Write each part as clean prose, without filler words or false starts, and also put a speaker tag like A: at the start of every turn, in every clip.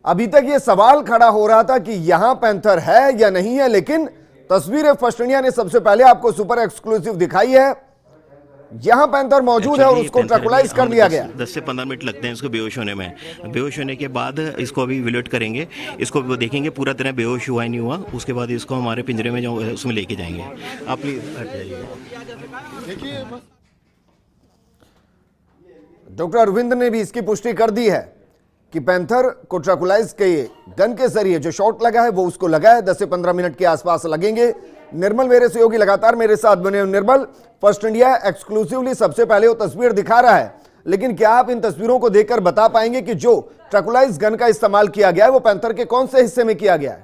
A: अभी तक ये सवाल खड़ा हो रहा था कि यहां पैंथर है या नहीं है, लेकिन तस्वीरें फर्स्ट इंडिया ने सबसे पहले आपको सुपर एक्सक्लूसिव दिखाई है। यहां पैंथर मौजूद है और उसको ट्रैकुलाइज कर लिया गया।
B: 10 से 15 मिनट लगते हैं इसको बेहोश होने में। बेहोश होने के बाद इसको अभी विलेट करेंगे, इसको वो देखेंगे पूरा तरह बेहोश हुआ नहीं हुआ, उसके बाद इसको हमारे पिंजरे में जो उसमें लेके जाएंगे। आप प्लीज हट जाइए।
A: डॉक्टर अरविंद ने भी इसकी पुष्टि कर दी है कि पैंथर को ट्रैकुलाइज के गन के जरिए जो शॉट लगा है वो उसको लगा है। 10 से 15 मिनट के आसपास लगेंगे। निर्मल मेरे सहयोगी लगातार मेरे साथ बने। निर्मल, फर्स्ट इंडिया एक्सक्लूसिवली सबसे पहले वो तस्वीर दिखा रहा है, लेकिन क्या आप इन तस्वीरों को देखकर बता पाएंगे कि जो ट्रैकुलाइज गन का इस्तेमाल किया गया है वो पैंथर के कौन से हिस्से में किया गया है?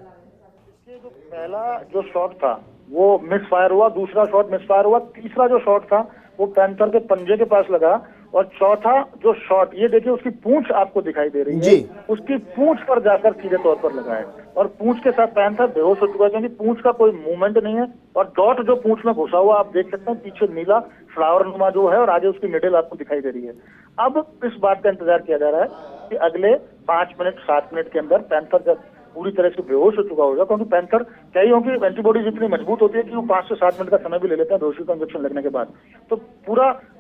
C: पहला जो शॉट था वो मिस फायर हुआ, दूसरा शॉट मिस फायर हुआ, तीसरा जो शॉट था वो पैंथर के पंजे के पास लगा, और चौथा जो शॉट, ये देखिए उसकी पूंछ आपको दिखाई दे रही है, उसकी पूंछ पर जाकर सीधे तौर पर लगा है, और पूंछ के साथ पैंथर बेहोश हो चुका है क्योंकि पूंछ का कोई मूवमेंट नहीं है, और डॉट जो पूंछ में घुसा हुआ आप देख सकते हैं, पीछे नीला फ्लावर नुमा जो है और आगे उसकी निडल आपको दिखाई दे रही है। अब इस बात का इंतजार किया जा रहा है कि अगले 5 मिनट 7 मिनट के अंदर पैंथर जब पूरी तरह से बेहोश हो चुका होगा, क्योंकि पैंथर कई होंगी एंटीबॉडीज इतनी मजबूत होती है कि वो 5 से 7 मिनट का समय भी ले लेते हैं बेहोशी का इंजेक्शन लगने के बाद। तो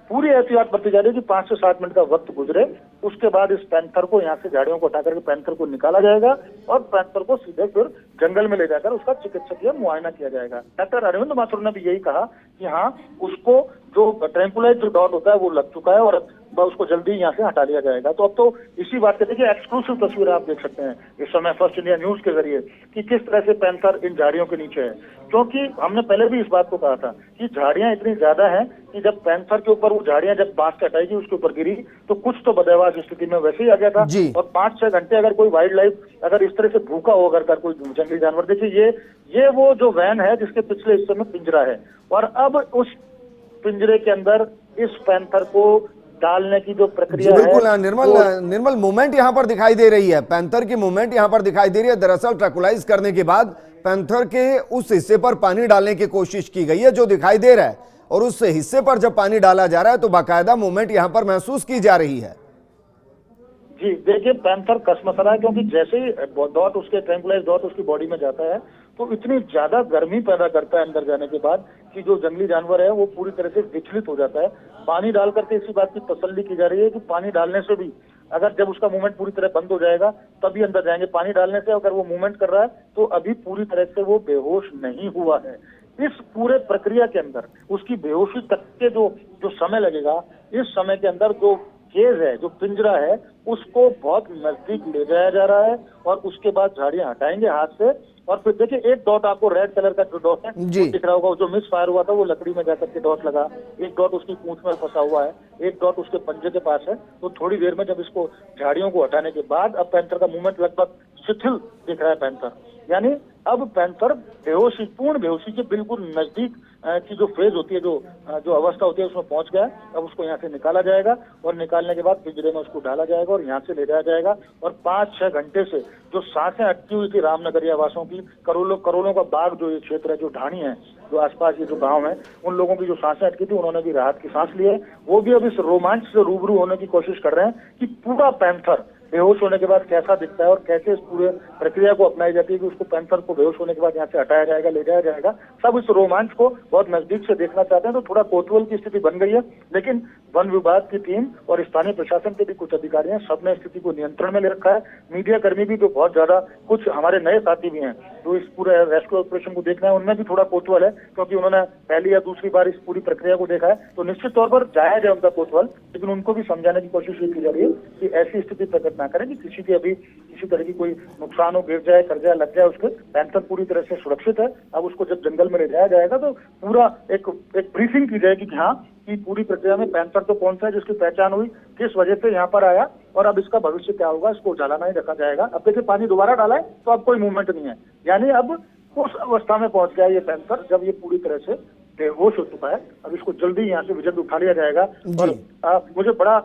C: पूरी एहतियात बरती जा रही है कि 5 से 7 मिनट का वक्त गुजरे, उसके बाद इस पैंथर को यहाँ से झाड़ियों को हटा करके पैंथर को निकाला जाएगा और पैंथर को सीधे फिर जंगल में ले जाकर उसका चिकित्सकीय मुआयना किया जाएगा। डॉक्टर अरविंद माथुर ने भी यही कहा कि हाँ, उसको जो ट्रैंकुलाइज जो डॉट होता है वो लग चुका है और उसको जल्दी यहाँ से हटा लिया जाएगा। तो अब तो इसी बात के देखिए एक्सक्लूसिव तस्वीर आप देख सकते हैं इस समय फर्स्ट इंडिया न्यूज के जरिए कि किस तरह से पैंथर इन झाड़ियों के नीचे है, क्योंकि हमने पहले भी इस बात को कहा था कि झाड़ियां इतनी ज्यादा हैं कि जब पैंथर के ऊपर वो झाड़ियां जब बांस कटाएगी उसके ऊपर गिरी तो कुछ तो बदहवास स्थिति में वैसे ही आ गया था। और 5-6 घंटे अगर कोई वाइल्ड लाइफ अगर इस तरह से भूखा हो अगर कोई जंगली जानवर, देखिए ये वो जो वैन है जिसके पिछले हिस्से में पिंजरा है, और अब उस पिंजरे के अंदर इस पैंथर को डालने की जो प्रक्रिया है।
A: बिल्कुल निर्मल मूवमेंट यहाँ पर दिखाई दे रही है, पैंथर की मूवमेंट यहाँ पर दिखाई दे रही है। दरअसल ट्रैकुलाइज करने के बाद पैंथर के उस हिस्से पर पानी डालने की कोशिश की गई है जो दिखाई दे रहा है, और उस हिस्से पर जब पानी डाला जा रहा है तो बाकायदा मूवमेंट यहाँ पर महसूस की जा रही है।
C: जी देखिए पैंथर कसमस रहा है क्योंकि जैसे ही डॉट उसके ट्रैंकुलाइज डॉट उसकी बॉडी में जाता है तो इतनी ज्यादा गर्मी पैदा करता है अंदर जाने के बाद कि जो जंगली जानवर है वो पूरी तरह से विचलित हो जाता है। पानी डाल करके इसी बात की तसल्ली की जा रही है कि पानी डालने से भी अगर जब उसका मूवमेंट पूरी तरह बंद हो जाएगा तभी अंदर जाएंगे। पानी डालने से अगर वो मूवमेंट कर रहा है तो अभी पूरी तरह से वो बेहोश नहीं हुआ है। इस पूरे प्रक्रिया के अंदर उसकी बेहोशी तक के जो समय लगेगा, इस समय के अंदर जो केज है, जो पिंजरा है, उसको बहुत नजदीक ले जाया जा रहा है और उसके बाद झाड़ियां हटाएंगे हाथ से। और फिर देखिए एक डॉट आपको रेड कलर का जो डॉट है दिख रहा होगा, जो मिस फायर हुआ था वो लकड़ी में जाकर के डॉट लगा, एक डॉट उसकी पूंछ में फंसा हुआ है, एक डॉट उसके पंजे के पास है। तो थोड़ी देर में जब इसको झाड़ियों को हटाने के बाद अब पैंथर का मूवमेंट लगभग शिथिल दिख रहा है पैंथर, यानी अब पैंथर बेहोशी, पूर्ण बेहोशी के बिल्कुल नजदीक की जो फेज होती है, जो अवस्था होती है उसमें पहुंच गया। अब उसको यहाँ से निकाला जाएगा और निकालने के बाद पिंजरे में उसको डाला जाएगा और यहाँ से ले जाया जाएगा। और 5-6 घंटे से जो सांसें अटकी हुई थी रामनगरिया वासियों की, करोड़ों का बाग जो ये क्षेत्र है, जो ढाणी है, जो आसपास ये जो गांव है, उन लोगों की जो सांसें अटकी थी उन्होंने भी राहत की सांस ली है। वो भी अब इस रोमांच से रूबरू होने की कोशिश कर रहे हैं कि पूरा पैंथर बेहोश होने के बाद कैसा दिखता है और कैसे इस पूरे प्रक्रिया को अपनाई जाती है कि उसको पैंथर को बेहोश होने के बाद यहाँ से हटाया जाएगा, ले जाया जाएगा। सब इस रोमांच को बहुत नजदीक से देखना चाहते हैं। तो थोड़ा कौतूहल की स्थिति बन गई है, लेकिन वन विभाग की टीम और स्थानीय प्रशासन के भी कुछ अधिकारी हैं, सबने स्थिति को नियंत्रण में ले रखा है। मीडिया कर्मी भी जो बहुत ज्यादा, कुछ हमारे नए साथी भी हैं जो इस पूरे रेस्क्यू ऑपरेशन को देखना है, उनमें भी थोड़ा कौतूहल है क्योंकि उन्होंने पहली या दूसरी बार इस पूरी प्रक्रिया को देखा है। तो निश्चित तौर पर जायज है उनका कौतूहल, लेकिन उनको भी समझाने की कोशिश की जा रही है कि ऐसी स्थिति प्रकट ना करें कि किसी की अभी किसी तरह की कोई नुकसान हो, गिर जाए, कर जाए, लग जाए उसके। पैंथर पूरी तरह से सुरक्षित है। अब उसको जब जंगल में ले जाया जाएगा तो पूरा एक ब्रीफिंग की जाएगी कि हाँ, कि पूरी प्रक्रिया में पैंथर तो कौन सा है जिसकी पहचान हुई, किस वजह से यहाँ पर आया और अब इसका भविष्य क्या होगा, इसको उजाला नहीं रखा जाएगा। अब देखिए पानी दोबारा डाला है तो अब कोई मूवमेंट नहीं है, यानी अब उस अवस्था में पहुंच गया ये पैंथर जब ये पूरी तरह से बेहोश हो चुका है। अब इसको जल्दी यहाँ से विजन उठा लिया जाएगा। और मुझे बड़ा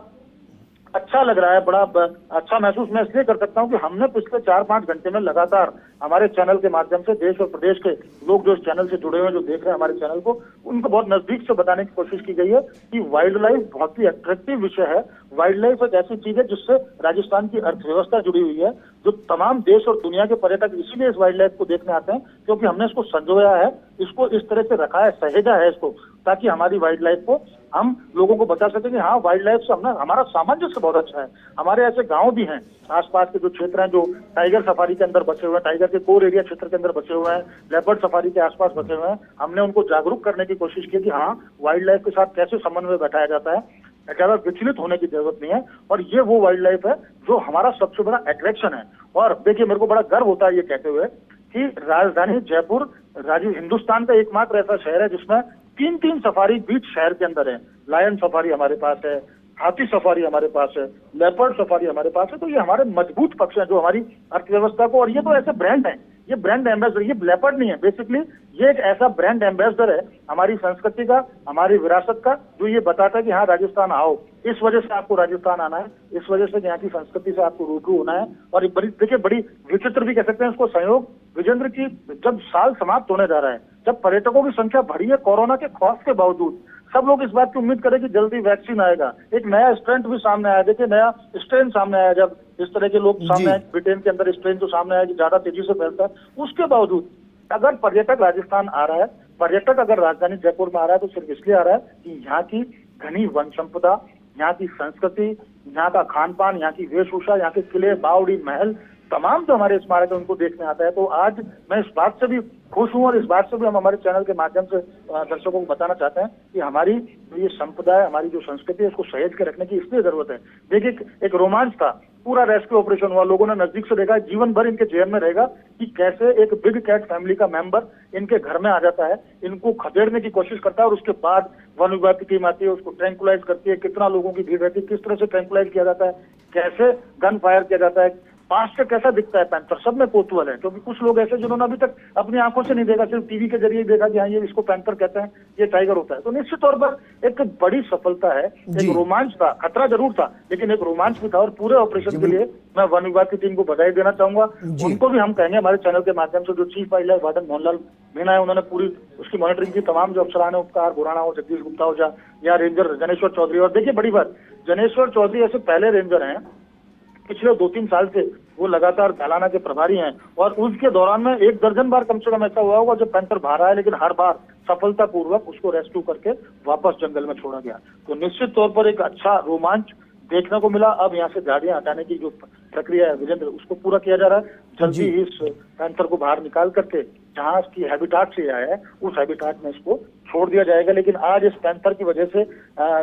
C: अच्छा लग रहा है, बड़ा अच्छा महसूस मैं इसलिए कर सकता हूं कि हमने पिछले 4-5 घंटे में लगातार हमारे चैनल के माध्यम से देश और प्रदेश के लोग जो इस चैनल से जुड़े हुए हैं, जो देख रहे हैं हमारे चैनल को, उनको बहुत नजदीक से बताने की कोशिश की गई है कि वाइल्ड लाइफ बहुत ही अट्रैक्टिव विषय है। वाइल्ड लाइफ एक ऐसी चीज है जिससे राजस्थान की अर्थव्यवस्था जुड़ी हुई है, जो तमाम देश और दुनिया के पर्यटक इसीलिए इस वाइल्ड लाइफ को देखने आते हैं क्योंकि हमने इसको संजोया है, इसको इस तरह से रखा है, सहेजा है इसको, ताकि हमारी वाइल्ड लाइफ को हम लोगों को बता सकें कि हाँ, वाइल्ड लाइफ से हमारा सामंजस्य बहुत अच्छा है। हमारे ऐसे गांव भी हैं आसपास के जो क्षेत्र हैं, जो टाइगर सफारी के अंदर बसे हुए हैं, टाइगर के कोर एरिया क्षेत्र के अंदर बसे हुए हैं, लेपर्ड सफारी के आसपास बसे हुए हैं। हमने उनको जागरूक करने की कोशिश की कि हाँ, वाइल्ड लाइफ के साथ कैसे समन्वय बैठाया जाता है, ज्यादा विचलित होने की जरूरत नहीं है। और ये वो वाइल्ड लाइफ है जो हमारा सबसे बड़ा अट्रैक्शन है। और देखिए, मेरे को बड़ा गर्व होता है ये कहते हुए कि राजधानी जयपुर हिंदुस्तान का एकमात्र ऐसा शहर है जिसमें 3 सफारी बीच शहर के अंदर है। लायन सफारी हमारे पास है, हाथी सफारी हमारे पास है, लेपर्ड सफारी हमारे पास है। तो ये हमारे मजबूत पक्ष हैं जो हमारी अर्थव्यवस्था को, और ये तो ऐसे ब्रांड है, ये ब्रांड एम्बेसडर, ये लेपर्ड नहीं है, बेसिकली ये एक ऐसा ब्रांड एम्बेसडर है हमारी संस्कृति का, हमारी विरासत का, जो ये बताता है कि हाँ, राजस्थान आओ, इस वजह से आपको राजस्थान आना है, इस वजह से यहाँ की संस्कृति से आपको रूबरू होना है। और एक बड़ी, देखिए, बड़ी विचित्र भी कह सकते हैं इसको संयोग, विजेंद्र, की जब साल समाप्त होने जा रहा है, जब पर्यटकों की संख्या बढ़ी है कोरोना के खौफ के बावजूद, सब लोग इस बात की उम्मीद करें कि जल्दी वैक्सीन आएगा, एक नया स्ट्रेंथ भी सामने आया, देखिए नया स्ट्रेन सामने आया, जब इस तरह के लोग सामने आए, ब्रिटेन के अंदर स्ट्रेन जो सामने आया कि ज्यादा तेजी से फैलता है, उसके बावजूद अगर पर्यटक राजस्थान आ रहा है, पर्यटक अगर राजधानी जयपुर में आ रहा है, तो सिर्फ इसलिए आ रहा है कि यहाँ की घनी वन संपदा, यहाँ की संस्कृति, यहाँ का खान पान, यहाँ की वेशभूषा, यहाँ के किले, बावड़ी, महल, तमाम जो हमारे स्मारक है उनको देखने आता है। तो आज मैं इस बात से भी खुश हूं और इस बात से भी हम हमारे चैनल के माध्यम से दर्शकों को बताना चाहते हैं कि हमारी ये संपदा है, हमारी जो संस्कृति है, उसको सहेज के रखने की इसलिए जरूरत है। देखिए, एक रोमांच था, पूरा रेस्क्यू ऑपरेशन हुआ, लोगों ने नजदीक से देखा, जीवन भर इनके जेल में रहेगा कि कैसे एक बिग कैट फैमिली का मेंबर इनके घर में आ जाता है, इनको खदेड़ने की कोशिश करता है, और उसके बाद वन विभाग की टीम आती है, उसको ट्रैंकुलाइज करती है, कितना लोगों की भीड़ रहती है, किस तरह से ट्रैंकुलाइज किया जाता है, कैसे गन फायर किया जाता है, पास से कैसा दिखता है पैंथर, सब में कोतूहल है। क्योंकि कुछ लोग ऐसे जिन्होंने अभी तक अपनी आंखों से नहीं देखा, सिर्फ टीवी के जरिए देखा कि हाँ, ये इसको पैंथर कहते हैं, ये टाइगर होता है। तो निश्चित तौर पर एक बड़ी सफलता है, एक रोमांच था, खतरा जरूर था, लेकिन एक रोमांच भी था। और पूरे ऑपरेशन के लिए मैं वन विभाग की टीम को बधाई देना चाहूंगा। उनको भी हम कहेंगे हमारे चैनल के माध्यम से, जो chief wild life warden Mohanlal Meena है, उन्होंने पूरी उसकी मॉनिटरिंग की, तमाम जो अफसरान है, उपकार गुराना हो, जगदीश गुप्ता हो या रेंजर जनेश्वर चौधरी। और देखिए, बड़ी बात, जनेश्वर चौधरी ऐसे पहले रेंजर हैं, पिछले 2-3 साल से वो लगातार जालाना के प्रभारी हैं, और उसके दौरान में 1 दर्जन बार कम से कम ऐसा हुआ होगा जब पैंथर बाहर आया, लेकिन हर बार सफलतापूर्वक उसको रेस्क्यू करके वापस जंगल में छोड़ा गया। तो निश्चित तौर पर एक अच्छा रोमांच देखने को मिला। अब यहाँ से झाड़ियां हटाने की जो प्रक्रिया है विजेंद्र, उसको पूरा किया जा रहा है। जल्दी ही इस पैंथर को बाहर निकाल करके जहाँ इसकी हैबिटाट से आया है, उस हैबिटाट में इसको छोड़ दिया जाएगा। लेकिन आज इस पैंथर की वजह से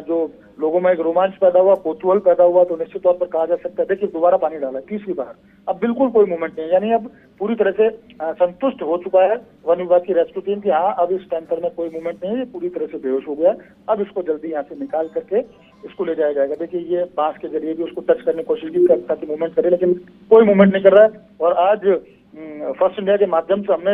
C: जो लोगों में एक रोमांच पैदा हुआ, कौतूहल पैदा हुआ, तो निश्चित तौर पर कहा जा सकता है, देखिए दोबारा पानी डाला, तीसरी बार, अब बिल्कुल कोई मूवमेंट नहीं है, यानी अब पूरी तरह से संतुष्ट हो चुका है वन विभाग की रेस्क्यू टीम की, हाँ, अब इस पैंथर में कोई मूवमेंट नहीं है, ये पूरी तरह से बेहोश हो गया है। अब इसको जल्दी यहाँ से निकाल करके इसको ले जाया जाएगा। देखिए, ये बांस के जरिए भी उसको टच करने की कोशिश की ताकि मूवमेंट करे, लेकिन कोई मूवमेंट नहीं कर रहा है। और आज फर्स्ट इंडिया के माध्यम से हमने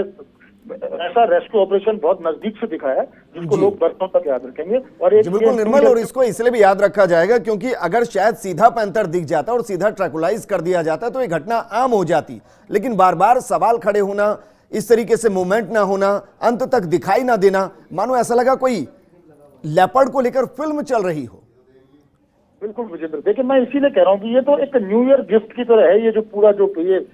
C: ऐसा रेस्क्यू ऑपरेशन बहुत नजदीक से दिखाया है जिसको लोग बरसों तक याद रखेंगे। और एक
A: बिल्कुल निर्मल, और इसको इसलिए भी याद रखा जाएगा क्योंकि अगर शायद सीधा पैंथर दिख जाता और सीधा ट्रैकुलाइज कर दिया जाता तो ये घटना आम हो जाती, लेकिन बार बार सवाल खड़े होना, इस तरीके से मूवमेंट ना होना, अंत तक दिखाई ना देना, मानो ऐसा लगा कोई लेपर्ड को लेकर फिल्म चल रही हो।
C: बिल्कुल विजेंद्र, देखिए मैं इसीलिए कह रहा हूँ कि ये तो एक न्यू ईयर गिफ्ट की तरह है, ये जो पूरा जो ये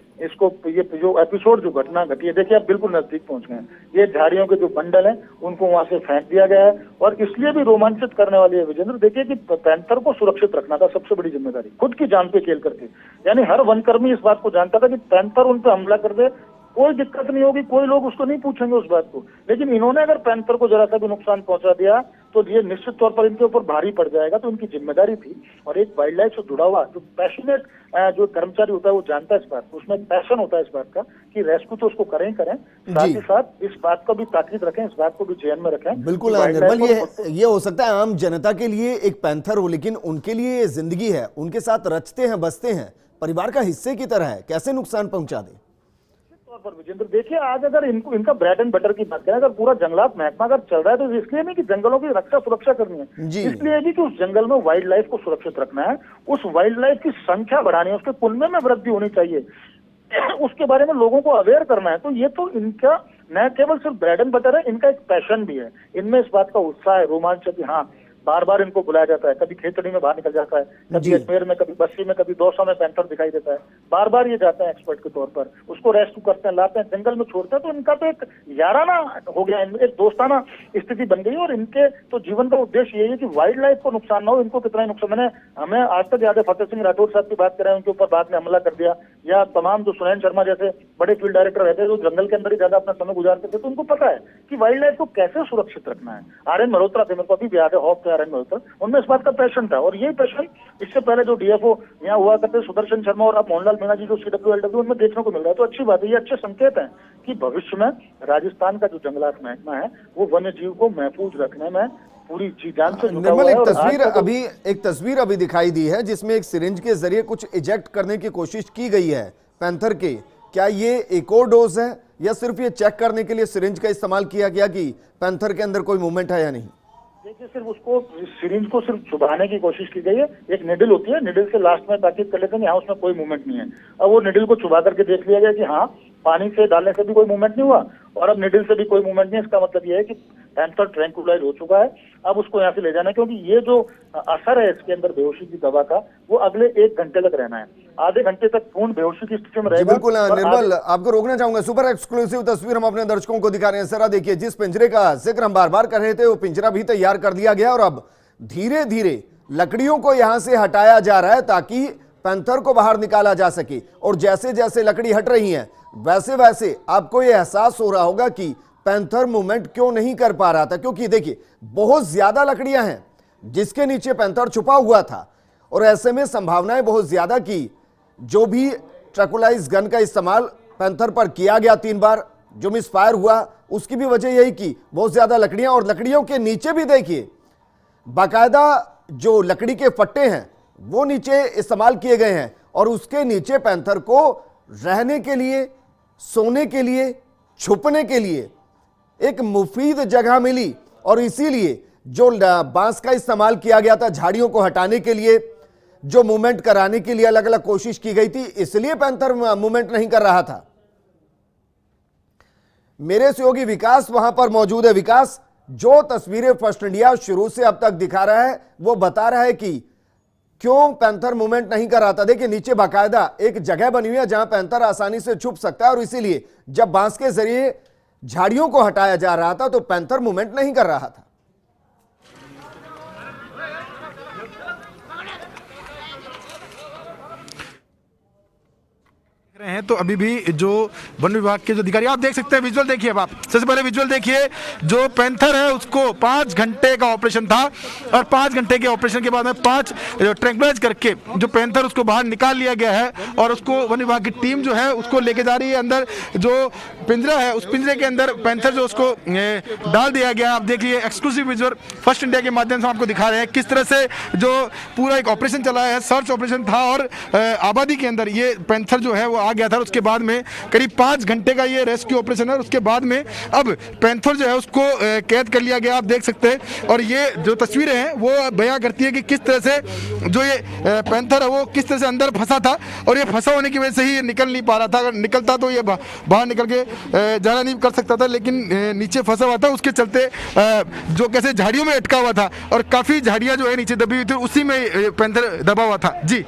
C: जो एपिसोड जो घटना घटी है, देखिए आप बिल्कुल नजदीक पहुंच गए हैं। ये झाड़ियों के जो बंडल हैं उनको वहां से फेंक दिया गया है, और इसलिए भी रोमांचित करने वाली है विजेंद्र। देखिए कि पैंथर को सुरक्षित रखना था सबसे बड़ी जिम्मेदारी, खुद की जान पे खेल करके, यानी हर वनकर्मी इस बात को जानता था कि पैंथर उन पर हमला कर दे, कोई दिक्कत नहीं होगी, कोई लोग उसको नहीं पूछेंगे उस बात को। लेकिन इन्होंने अगर पैंथर को जरा सा भी नुकसान पहुंचा दिया तो ये निश्चित तौर पर इनके ऊपर भारी पड़ जाएगा। तो इनकी जिम्मेदारी थी, और एक वाइल्ड लाइफ से जुड़ा हुआ जो पैशनेट जो कर्मचारी होता है वो जानता है इस बात को, उसमें पैशन होता है इस बात का कि रेस्क्यू तो उसको करें, साथ ही साथ इस बात का भी ताकीद रखें, इस बात को भी ध्यान में रखें।
A: बिल्कुल निर्मल, ये हो सकता है आम जनता के लिए एक पैंथर हो, लेकिन उनके लिए जिंदगी है, उनके साथ रचते हैं, बसते हैं, परिवार का हिस्से की तरह है, कैसे नुकसान पहुंचा दे।
C: तौर पर विजेंद्र देखिए, आज अगर इनका ब्रेड एंड बटर की बात करें, अगर पूरा जंगलात महकमा अगर चल रहा है तो इसलिए नहीं कि जंगलों की रक्षा सुरक्षा करनी है,
A: जी।
C: इसलिए भी कि उस जंगल में वाइल्ड लाइफ को सुरक्षित रखना है, उस वाइल्ड लाइफ की संख्या बढ़ानी है, उसके कुनबे में वृद्धि होनी चाहिए, उसके बारे में लोगों को अवेयर करना है। तो ये तो इनका न केवल सिर्फ ब्रेड एंड बटर है, इनका एक पैशन भी है, इनमें इस बात का उत्साह है, रोमांच है कि हाँ बार बार इनको बुलाया जाता है, कभी खेतड़ी में बाहर निकल जाता है, कभी अजमेर में, कभी बस्सी में, कभी दौसा में पैंथर दिखाई देता है, बार बार ये जाते हैं एक्सपर्ट के तौर पर, उसको रेस्क्यू करते हैं, लाते हैं, जंगल में छोड़ते हैं। तो इनका तो एक याराना हो गया, एक दोस्ताना स्थिति बन गई। और इनके तो जीवन का उद्देश्य यही है कि वाइल्ड लाइफ को नुकसान ना हो, इनको कितना ही नुकसान। मैंने हमें आज तक याद है फतेह सिंह राठौर साहब की बात करें, उनके ऊपर बाद में हमला कर दिया, या तमाम जो सुनैन शर्मा जैसे बड़े फील्ड डायरेक्टर रहते हैं जो जंगल के अंदर ही ज्यादा अपना समय गुजारते थे, तो उनको पता है कि वाइल्ड लाइफ को कैसे सुरक्षित रखना है। आर.एन. मल्होत्रा थे, मेरे को अभी भी याद है, हॉक थे आर.एन. मल्होत्रा, उनमें इस बात का पैशन था। और यही पैशन इससे पहले जो डीएफओ यहाँ हुआ करते सुदर्शन शर्मा और अब मोहनलाल मीणा जी जो CWLW, उनमें देखने को मिल रहा है। तो अच्छी बात है, ये अच्छे संकेत हैं कि भविष्य में राजस्थान का जो जंगलात महकमा है वो वन्य जीव को महफूज रखने में पूरी जी जान से जुटा हुआ है।
A: एक तस्वीर अभी दिखाई दी है जिसमें एक सिरिंज के जरिए कुछ इजेक्ट करने की कोशिश की गई है पैंथर के। क्या ये एक और डोज है या सिर्फ ये चेक करने के लिए सिरिंज का इस्तेमाल किया गया कि पैंथर के अंदर कोई मूवमेंट है या नहीं?
C: देखिए, सिर्फ उसको सिरिंज को सिर्फ चुभाने की कोशिश की गई है। एक निडल होती है, निडल से लास्ट में ताकीद कर लेते हैं यहाँ उसमें कोई मूवमेंट नहीं है। अब वो निडल को चुभा करके देख लिया गया कि हाँ पानी से डालने से भी कोई मूवमेंट नहीं हुआ और अब निडल से भी कोई मूवमेंट नहीं है। इसका मतलब ये है कि पैंथर ट्रैंकुलाइज हो चुका है। अब उसको यहाँ से ले जाना है, क्योंकि ये जो असर है इसके अंदर बेहोशी की दवा का, वो अगले 1 घंटे तक रहना है। आधे घंटे तक पूर्ण बेहोशी की स्थिति में रहेगा।
A: बिल्कुल निर्मल, आपको रोकना चाहूंगा, सुपर एक्सक्लूसिव तस्वीर हम अपने दर्शकों को दिखा रहे हैं। सर देखिए, जिस पिंजरे का जिक्र हम बार बार कर रहे थे वो पिंजरा भी तैयार कर दिया गया और अब धीरे धीरे लकड़ियों को यहां से हटाया जा रहा है ताकि पैंथर को बाहर निकाला जा सके। और जैसे जैसे लकड़ी हट रही है वैसे वैसे आपको यह एहसास हो रहा होगा कि पैंथर मूवमेंट क्यों नहीं कर पा रहा था, क्योंकि देखिए बहुत ज्यादा लकड़ियां हैं जिसके नीचे पैंथर छुपा हुआ था और ऐसे में संभावनाएं बहुत ज्यादा कि जो भी ट्रैंकुलाइज गन का इस्तेमाल पैंथर पर किया गया 3 बार जो मिस फायर हुआ, उसकी भी वजह यही कि बहुत ज्यादा लकड़ियां, और लकड़ियों के नीचे भी देखिए बाकायदा जो लकड़ी के फट्टे हैं वो नीचे इस्तेमाल किए गए हैं और उसके नीचे पैंथर को रहने के लिए, सोने के लिए, छुपने के लिए एक मुफीद जगह मिली। और इसीलिए जो बांस का इस्तेमाल किया गया था झाड़ियों को हटाने के लिए, जो मूवमेंट कराने के लिए अलग अलग कोशिश की गई थी, इसलिए पैंथर मूवमेंट नहीं कर रहा था। मेरे सहयोगी विकास वहां पर मौजूद है। विकास, जो तस्वीरें फर्स्ट इंडिया शुरू से अब तक दिखा रहा है वो बता रहा है कि क्यों पैंथर मूवमेंट नहीं कर रहा था। देखिए नीचे बाकायदा एक जगह बनी हुई है जहां पैंथर आसानी से छुप सकता है और इसीलिए जब बांस के जरिए झाड़ियों को हटाया जा रहा था तो पैंथर मूवमेंट नहीं कर रहा था।
D: रहे हैं तो अभी भी जो वन विभाग के जो अधिकारी, आप देख सकते हैं विजुअल देखिए। अब आप सबसे पहले विजुअल देखिए, जो पैंथर है उसको 5 घंटे का ऑपरेशन था और 5 घंटे के ऑपरेशन के बाद में 5 ट्रैंकुलाइज करके जो पैंथर उसको बाहर निकाल लिया गया है और उसको वन विभाग की टीम जो है उसको लेके जा रही है। अंदर जो पिंजरा है उस पिंजरे के अंदर पैंथर जो उसको डाल दिया गया। आप देखिए एक्सक्लूसिव विजुअल फर्स्ट इंडिया के माध्यम से आपको दिखा रहे हैं किस तरह से जो पूरा एक ऑपरेशन चला है, सर्च ऑपरेशन था और आबादी के अंदर ये पैंथर जो है वो आ गया था। उसके बाद में करीब 5 घंटे का ये रेस्क्यू ऑपरेशन है। उसके बाद में अब पैंथर जो है उसको कैद कर लिया गया, आप देख सकते हैं। और ये जो तस्वीरें हैं वो बयां करती है कि किस तरह से जो ये पैंथर है वो किस तरह से अंदर फंसा था और ये फंसा होने की वजह से ही निकल नहीं पा रहा था। अगर निकलता तो ये बाहर निकल के जाना नहीं कर सकता था, लेकिन नीचे फंसा हुआ था। उसके चलते जो कैसे झाड़ियों में अटका हुआ था और काफी झाड़ियां जो है नीचे दबी हुई थी, उसी में पैंथर दबा हुआ था। जी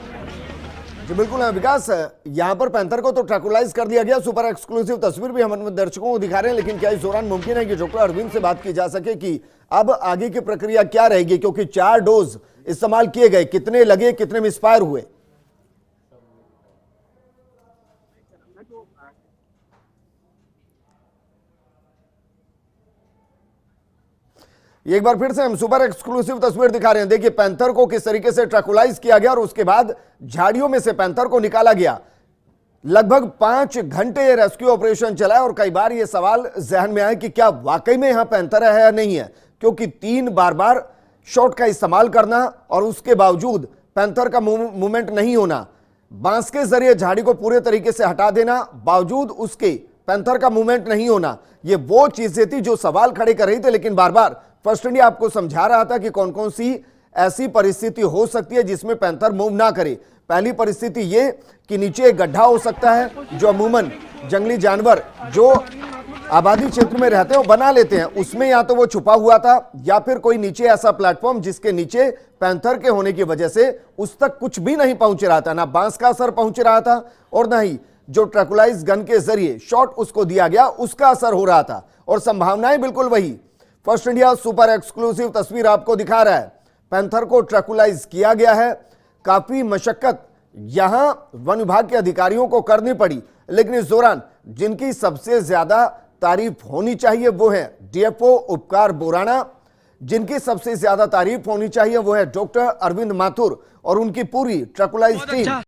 A: बिल्कुल विकास, यहां पर पैंथर को तो ट्रैंकुलाइज कर दिया गया। सुपर एक्सक्लूसिव तस्वीर भी हम दर्शकों को दिखा रहे हैं, लेकिन क्या इस दौरान मुमकिन है कि डॉक्टर अरविंद से बात की जा सके कि अब आगे की प्रक्रिया क्या रहेगी, क्योंकि 4 डोज इस्तेमाल किए गए, कितने लगे, कितने मिसफायर हुए? एक बार फिर से हम सुपर एक्सक्लूसिव तस्वीर दिखा रहे हैं। देखिए पैंथर को किस तरीके से ट्रैंकुलाइज किया गया और उसके बाद झाड़ियों में से पैंथर को निकाला गया। लगभग 5 घंटे ये रेस्क्यू ऑपरेशन चला है और कई बार ये सवाल जहन में आया कि क्या वाकई में यहां पैंथर है या नहीं है, क्योंकि 3 बार शॉट का इस्तेमाल करना और उसके बावजूद पैंथर का मूवमेंट नहीं होना, बांस के जरिए झाड़ी को पूरे तरीके से हटा देना, बावजूद उसके पैंथर का मूवमेंट नहीं होना, ये वो चीजें थी जो सवाल खड़े कर रही थी। लेकिन बार बार फर्स्ट इंडिया आपको समझा रहा था कि कौन कौन सी ऐसी परिस्थिति हो सकती है जिसमें पैंथर मूव ना करे। पहली परिस्थिति ये कि नीचे एक गड्ढा हो सकता है, जो अमूमन जंगली जानवर जो आबादी क्षेत्र में रहते हैं वो बना लेते हैं, उसमें या तो वो छुपा हुआ था या फिर कोई नीचे ऐसा प्लेटफॉर्म जिसके नीचे पैंथर के होने की वजह से उस तक कुछ भी नहीं पहुंच रहा था, ना बांस का असर पहुंच रहा था और ना ही जो ट्रैकुलाइज गन के जरिए शॉट उसको दिया गया उसका असर हो रहा था। और संभावनाएं बिल्कुल वही। फर्स्ट इंडिया सुपर एक्सक्लूसिव तस्वीर आपको दिखा रहा है। पैंथर को ट्रैकुलाइज किया गया है। काफी मशक्कत यहां वन विभाग के अधिकारियों को करनी पड़ी, लेकिन इस दौरान जिनकी सबसे ज्यादा तारीफ होनी चाहिए वो है डीएफओ उपकार बोराना, जिनकी सबसे ज्यादा तारीफ होनी चाहिए वो है डॉक्टर अरविंद माथुर और उनकी पूरी ट्रैकुलाइज टीम।